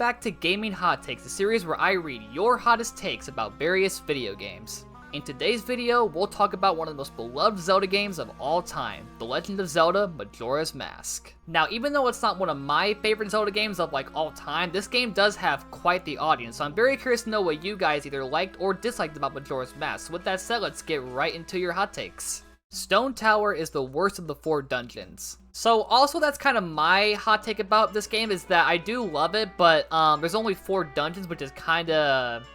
back to Gaming Hot Takes, the series where I read your hottest takes about various video games. In today's video, we'll talk about one of the most beloved Zelda games of all time, The Legend of Zelda: Majora's Mask. Now, even though it's not one of my favorite Zelda games of all time, this game does have quite the audience, so I'm very curious to know what you guys either liked or disliked about Majora's Mask. So with that said, let's get right into your hot takes. Stone Tower is the worst of the 4 dungeons. So also that's kind of my hot take about this game, is that I do love it, but there's only 4 dungeons, which is kind of,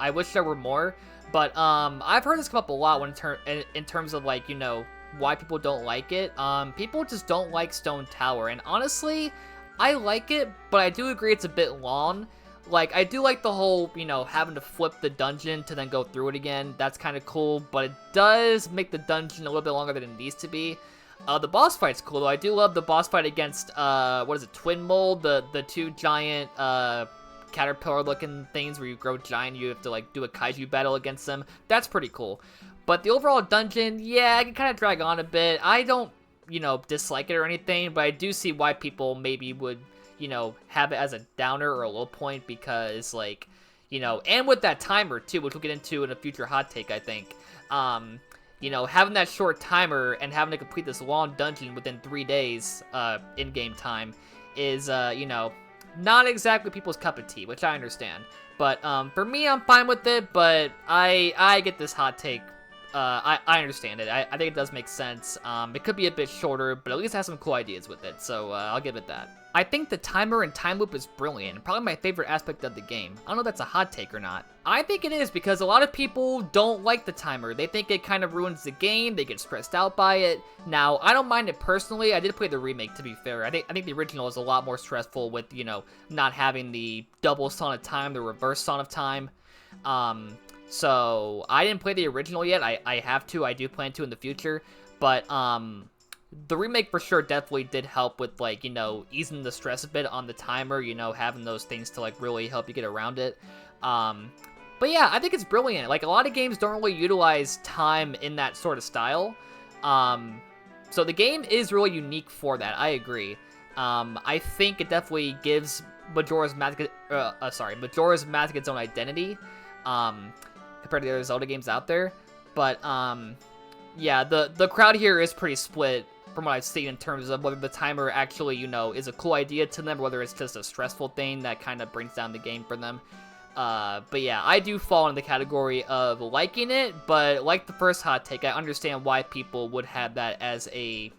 I wish there were more. But I've heard this come up a lot in terms of why people don't like it. People just don't like Stone Tower, and honestly, I like it, but I do agree it's a bit long. I do like the whole, having to flip the dungeon to then go through it again. That's kind of cool, but it does make the dungeon a little bit longer than it needs to be. The boss fight's cool, though. I do love the boss fight against, Twin Mold, the 2 giant, caterpillar-looking things where you grow giant, you have to, do a kaiju battle against them. That's pretty cool. But the overall dungeon, yeah, it can kind of drag on a bit. I don't, dislike it or anything, but I do see why people maybe would have it as a downer or a low point, because, and with that timer, too, which we'll get into in a future hot take, I think, having that short timer and having to complete this long dungeon within 3 days, in-game time, is, not exactly people's cup of tea, which I understand. But, for me, I'm fine with it, but I get this hot take. I understand it. I think it does make sense. It could be a bit shorter, but at least it has some cool ideas with it, so I'll give it that. I think the timer and time loop is brilliant, and probably my favorite aspect of the game. I don't know if that's a hot take or not. I think it is, because a lot of people don't like the timer. They think it kind of ruins the game, they get stressed out by it. Now, I don't mind it personally. I did play the remake, to be fair. I think the original is a lot more stressful with, not having the double Son of Time, the reverse Son of Time. So, I didn't play the original yet. I have to. I do plan to in the future. But, the remake for sure definitely did help with, easing the stress a bit on the timer, having those things to, really help you get around it. But yeah, I think it's brilliant. A lot of games don't really utilize time in that sort of style. So the game is really unique for that, I agree. I think it definitely gives Majora's Mask its own identity, compared to the other Zelda games out there. But, yeah, the crowd here is pretty split from what I've seen in terms of whether the timer actually, is a cool idea to them, or whether it's just a stressful thing that kind of brings down the game for them. But yeah, I do fall in the category of liking it, but like the first hot take, I understand why people would have that as a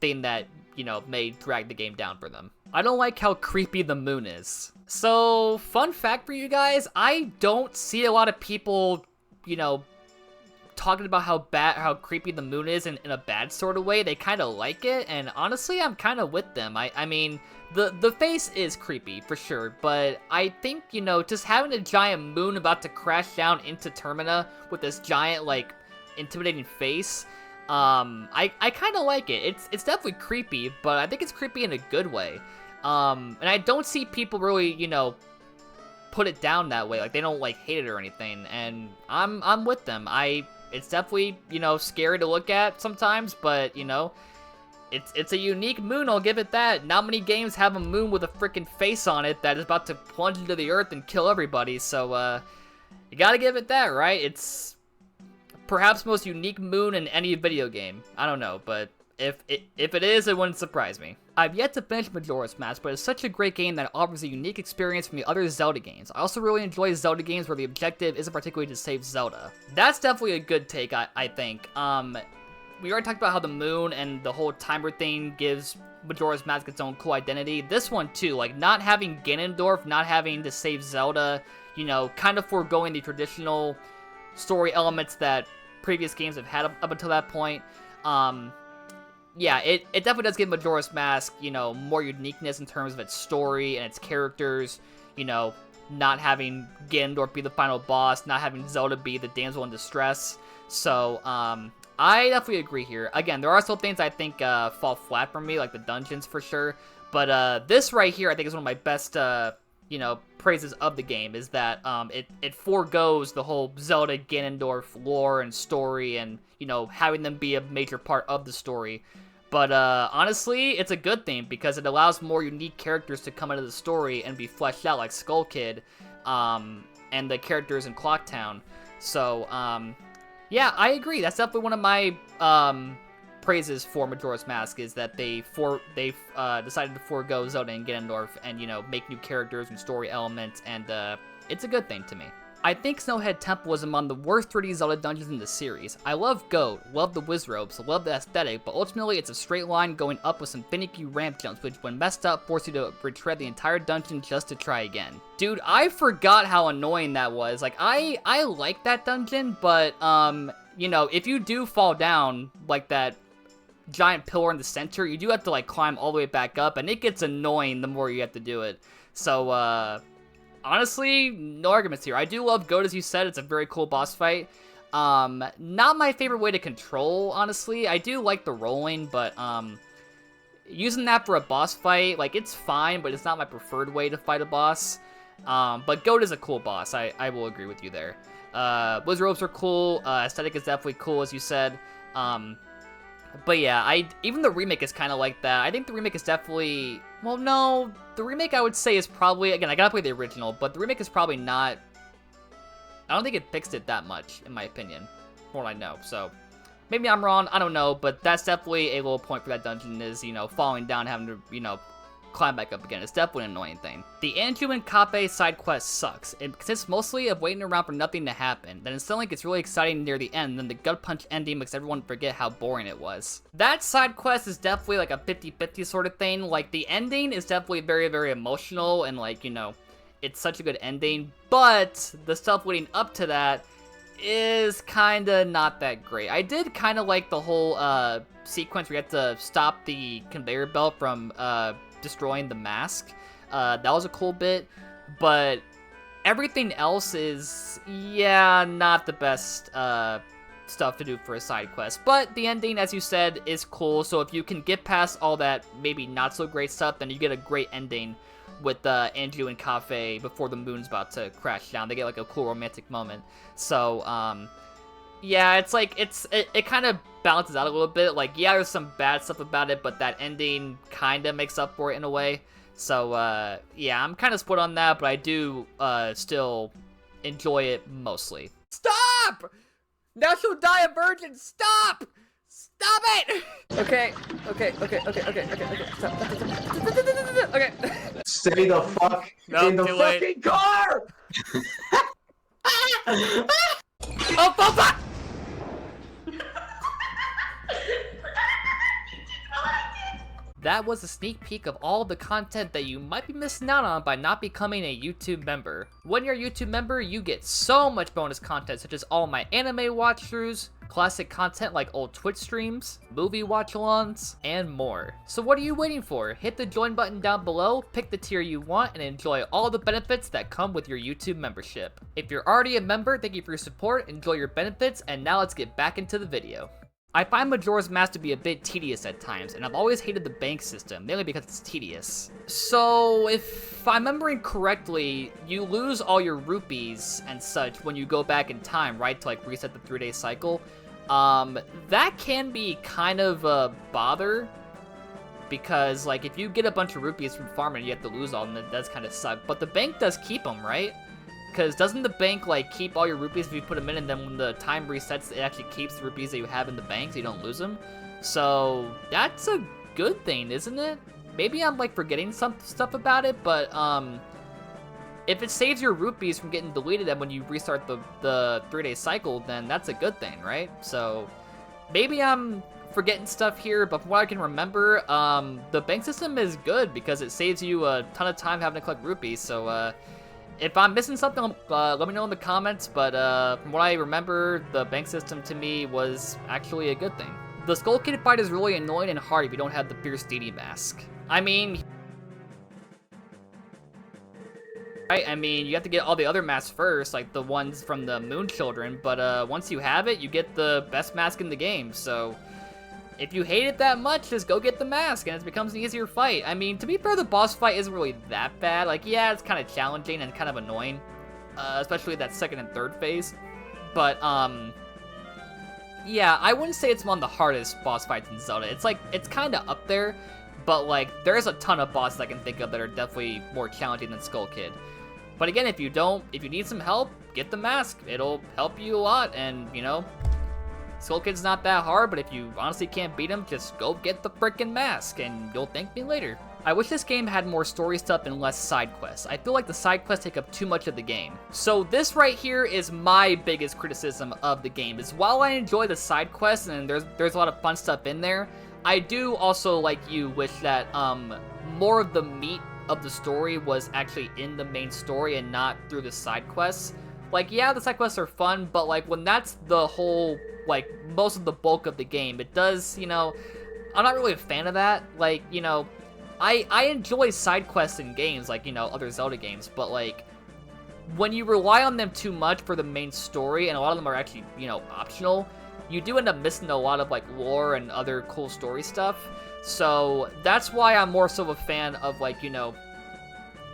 thing that, may drag the game down for them. I don't like how creepy the moon is. So, fun fact for you guys, I don't see a lot of people, talking about how creepy the moon is in a bad sort of way. They kind of like it, and honestly, I'm kind of with them. I mean, the face is creepy, for sure, but I think, just having a giant moon about to crash down into Termina with this giant, intimidating face, I kind of like it. It's definitely creepy, but I think it's creepy in a good way. And I don't see people really, put it down that way. They don't, hate it or anything, and I'm with them. It's definitely, scary to look at sometimes, but, it's a unique moon, I'll give it that. Not many games have a moon with a freaking face on it that is about to plunge into the earth and kill everybody, so, you gotta give it that, right? It's perhaps the most unique moon in any video game. I don't know, but if it is, it wouldn't surprise me. I've yet to finish Majora's Mask, but it's such a great game that it offers a unique experience from the other Zelda games. I also really enjoy Zelda games where the objective isn't particularly to save Zelda. That's definitely a good take, I think. We already talked about how the moon and the whole timer thing gives Majora's Mask its own cool identity. This one too, not having Ganondorf, not having to save Zelda, kind of foregoing the traditional story elements that previous games have had up until that point. Yeah, it definitely does give Majora's Mask, more uniqueness in terms of its story and its characters, not having Ganondorf be the final boss, not having Zelda be the damsel in distress. So, I definitely agree here. Again, there are still things I think fall flat for me, like the dungeons for sure, but this right here I think is one of my best, praises of the game, is that it foregoes the whole Zelda Ganondorf lore and story and, having them be a major part of the story. But honestly, it's a good thing because it allows more unique characters to come into the story and be fleshed out, like Skull Kid, and the characters in Clocktown. So, yeah, I agree. That's definitely one of my praises for Majora's Mask, is that they decided to forego Zelda and Ganondorf and, you know, make new characters and story elements, and it's a good thing to me. I think Snowhead Temple is among the worst 3D Zelda dungeons in the series. I love Goat, love the whiz ropes, love the aesthetic, but ultimately it's a straight line going up with some finicky ramp jumps, which when messed up force you to retread the entire dungeon just to try again. Dude, I forgot how annoying that was. Like, I like that dungeon, but, you know, if you do fall down, like that giant pillar in the center, you do have to, like, climb all the way back up, and it gets annoying the more you have to do it. So, honestly, no arguments here. I do love Goat, as you said. It's a very cool boss fight. Not my favorite way to control, honestly. I do like the rolling, but using that for a boss fight, like, it's fine, but it's not my preferred way to fight a boss. But Goat is a cool boss. I will agree with you there. Whiz ropes are cool. Aesthetic is definitely cool, as you said. But yeah, even the remake is kind of like that. I think the remake is definitely... Well, no, the remake I would say is probably... Again, I gotta play the original, but the remake is probably not... I don't think it fixed it that much, in my opinion, from what I know. So, maybe I'm wrong, I don't know, but that's definitely a little point for that dungeon is, you know, falling down, having to, you know, climb back up again. It's definitely an annoying thing. The Anju and Kape side quest sucks. It consists mostly of waiting around for nothing to happen. Then it suddenly gets really exciting near the end, and then the gut punch ending makes everyone forget how boring it was. That side quest is definitely like a 50-50 sort of thing. Like, the ending is definitely very, very emotional, and like, you know, it's such a good ending, but the stuff leading up to that is kinda not that great. I did kinda like the whole sequence where you have to stop the conveyor belt from destroying the mask. That was a cool bit, but everything else is, yeah, not the best stuff to do for a side quest. But the ending, as you said, is cool, so if you can get past all that maybe not so great stuff, then you get a great ending with Anju and Kafe before the moon's about to crash down. They get like a cool romantic moment. So, yeah, it's like, it kind of balances out a little bit. Like, yeah, there's some bad stuff about it, but that ending kind of makes up for it in a way. So, yeah, I'm kind of split on that, but I do still enjoy it mostly. Stop! Now she'll die a virgin! Stop! Stop it! Okay. Stop. Okay. Stay the fuck in the fucking car! Oh, fuck! That was a sneak peek of all the content that you might be missing out on by not becoming a YouTube member. When you're a YouTube member, you get so much bonus content, such as all my anime watch-throughs, classic content like old Twitch streams, movie watch-alongs, and more. So what are you waiting for? Hit the join button down below, pick the tier you want, and enjoy all the benefits that come with your YouTube membership. If you're already a member, thank you for your support, enjoy your benefits, and now let's get back into the video. I find Majora's Mask to be a bit tedious at times, and I've always hated the bank system, mainly because it's tedious. So, if I'm remembering correctly, you lose all your rupees and such when you go back in time, right, to like reset the 3-day cycle. That can be kind of a bother, because like if you get a bunch of rupees from farming and you have to lose all of them, that does kind of suck. But the bank does keep them, right? Because doesn't the bank, like, keep all your rupees if you put them in, and then when the time resets, it actually keeps the rupees that you have in the bank so you don't lose them? So, that's a good thing, isn't it? Maybe I'm, like, forgetting some stuff about it, but, if it saves your rupees from getting deleted and when you restart the 3-day cycle, then that's a good thing, right? So, maybe I'm forgetting stuff here, but from what I can remember, the bank system is good because it saves you a ton of time having to collect rupees, so, if I'm missing something, let me know in the comments, but from what I remember, the bank system to me was actually a good thing. The Skull Kid fight is really annoying and hard if you don't have the Fierce Deity mask. I mean, you have to get all the other masks first, like the ones from the Moon Children, but once you have it, you get the best mask in the game, so if you hate it that much, just go get the mask, and it becomes an easier fight. I mean, to be fair, the boss fight isn't really that bad. Like, yeah, it's kind of challenging and kind of annoying, especially that second and third phase. But, Yeah, I wouldn't say it's one of the hardest boss fights in Zelda. It's like, it's kind of up there, but like, there's a ton of bosses I can think of that are definitely more challenging than Skull Kid. But again, if you need some help, get the mask. It'll help you a lot, and, you know, Skull Kid's not that hard, but if you honestly can't beat him, just go get the frickin' mask, and you'll thank me later. I wish this game had more story stuff and less side quests. I feel like the side quests take up too much of the game. So this right here is my biggest criticism of the game, is while I enjoy the side quests and there's a lot of fun stuff in there, I do also, like you, wish that more of the meat of the story was actually in the main story and not through the side quests. Like, yeah, the side quests are fun, but like when that's the whole, like, most of the bulk of the game, it does, you know, I'm not really a fan of that. Like, you know, I enjoy side quests in games, like, you know, other Zelda games, but, like, when you rely on them too much for the main story, and a lot of them are actually, you know, optional, you do end up missing a lot of, like, lore and other cool story stuff. So that's why I'm more so a fan of, like, you know,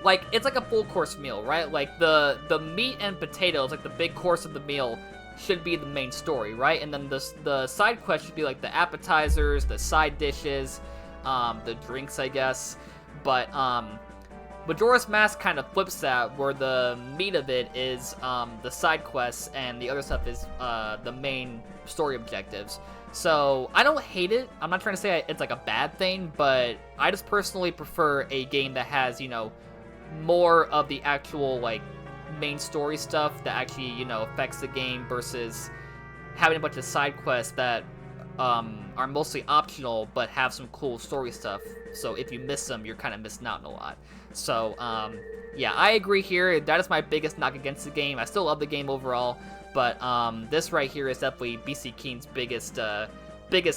like, it's like a full course meal, right? Like, the meat and potatoes, like, the big course of the meal should be the main story, right? And then the side quest should be, like, the appetizers, the side dishes, the drinks, I guess. But Majora's Mask kind of flips that, where the meat of it is the side quests, and the other stuff is the main story objectives. So I don't hate it. I'm not trying to say it's like a bad thing, but I just personally prefer a game that has, you know, more of the actual, like, main story stuff that actually, you know, affects the game versus having a bunch of side quests that are mostly optional but have some cool story stuff. So if you miss them, you're kind of missing out on a lot. So yeah, I agree here. That is my biggest knock against the game. I still love the game overall, but this right here is definitely BC Keen's biggest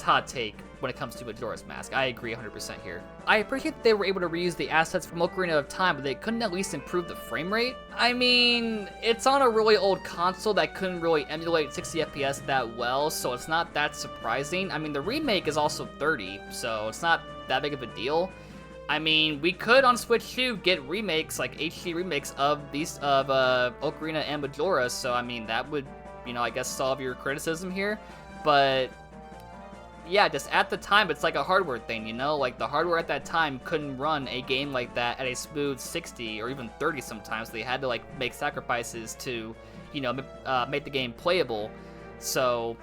hot take when it comes to Majora's Mask. I agree 100% here. I appreciate that they were able to reuse the assets from Ocarina of Time, but they couldn't at least improve the frame rate. I mean, it's on a really old console that couldn't really emulate 60 FPS that well, so it's not that surprising. I mean, the remake is also 30, so it's not that big of a deal. I mean, we could on Switch 2 get remakes, like HD remakes of Ocarina and Majora, so I mean, that would, you know, I guess solve your criticism here, but yeah, just at the time, it's like a hardware thing, you know? Like, the hardware at that time couldn't run a game like that at a smooth 60 or even 30 sometimes. They had to, like, make sacrifices to, you know, make the game playable. So,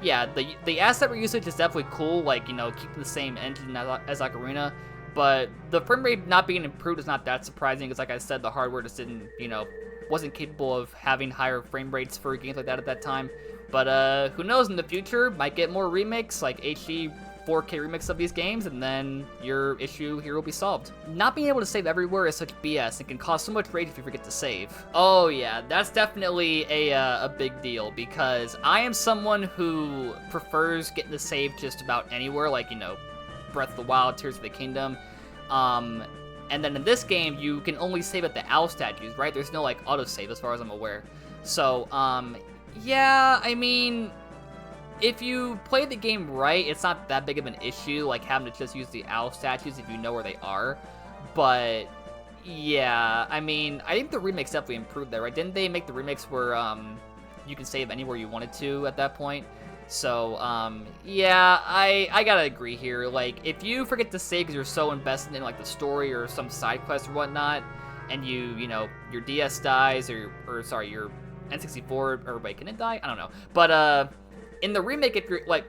yeah, the asset reusage is definitely cool, like, you know, keeping the same engine as Ocarina. But the frame rate not being improved is not that surprising, because, like I said, the hardware just didn't, you know, wasn't capable of having higher frame rates for games like that at that time. But who knows, in the future, might get more remakes, like HD 4K remakes of these games, and then your issue here will be solved. Not being able to save everywhere is such BS, and can cause so much rage if you forget to save. Oh yeah, that's definitely a big deal, because I am someone who prefers getting to save just about anywhere, like, you know, Breath of the Wild, Tears of the Kingdom. And then in this game, you can only save at the owl statues, right? There's no, like, autosave as far as I'm aware. So, yeah, I mean, if you play the game right, it's not that big of an issue, like having to just use the owl statues if you know where they are. But yeah, I mean, I think the remakes definitely improved that, right? Didn't they make the remakes where you can save anywhere you wanted to at that point? So, yeah, I gotta agree here. Like, if you forget to save because you're so invested in, like, the story or some side quest or whatnot, and you know, your DS dies, or sorry, your N64, or wait, can it die? I don't know. But, in the remake, if you're, like,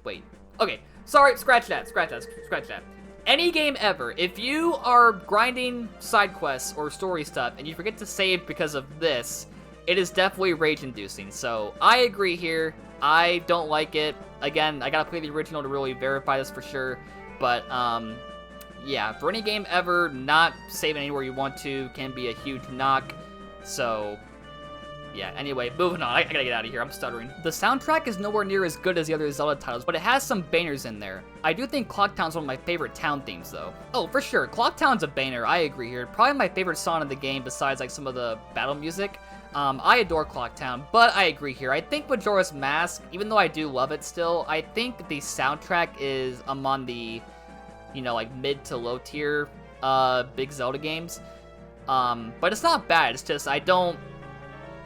wait, okay, sorry, scratch that. Any game ever, if you are grinding side quests or story stuff, and you forget to save because of this, it is definitely rage-inducing. So, I agree here. I don't like it. Again, I gotta play the original to really verify this for sure. But, yeah, for any game ever, not saving anywhere you want to can be a huge knock. So, yeah, anyway, moving on. I gotta get out of here. I'm stuttering. The soundtrack is nowhere near as good as the other Zelda titles, but it has some bangers in there. I do think Clock Town's one of my favorite town themes, though. Oh, for sure. Clock Town's a banger. I agree here. Probably my favorite song in the game besides, like, some of the battle music. I adore Clock Town, but I agree here. I think Majora's Mask, even though I do love it still, I think the soundtrack is among the, you know, like, mid to low tier big Zelda games. But it's not bad. It's just I don't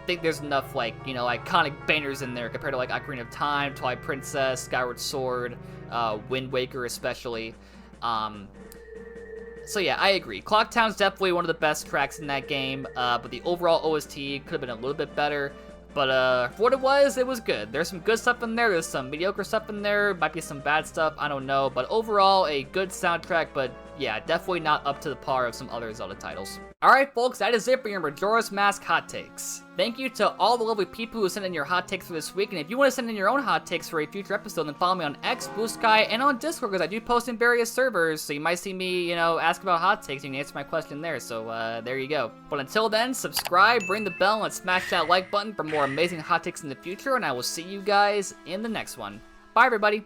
think there's enough, like, you know, iconic bangers in there compared to, like, Ocarina of Time, Twilight Princess, Skyward Sword, Wind Waker especially. So yeah, I agree. Clock Town's definitely one of the best tracks in that game, but the overall OST could have been a little bit better. But for what it was good. There's some good stuff in there, there's some mediocre stuff in there, might be some bad stuff, I don't know. But overall, a good soundtrack, but yeah, definitely not up to the par of some other Zelda titles. Alright folks, that is it for your Majora's Mask hot takes. Thank you to all the lovely people who sent in your hot takes for this week, and if you want to send in your own hot takes for a future episode, then follow me on X, Blue Sky, and on Discord, because I do post in various servers, so you might see me, you know, ask about hot takes, and you can answer my question there, so there you go. But until then, subscribe, ring the bell, and smash that like button for more amazing hot takes in the future, and I will see you guys in the next one. Bye everybody!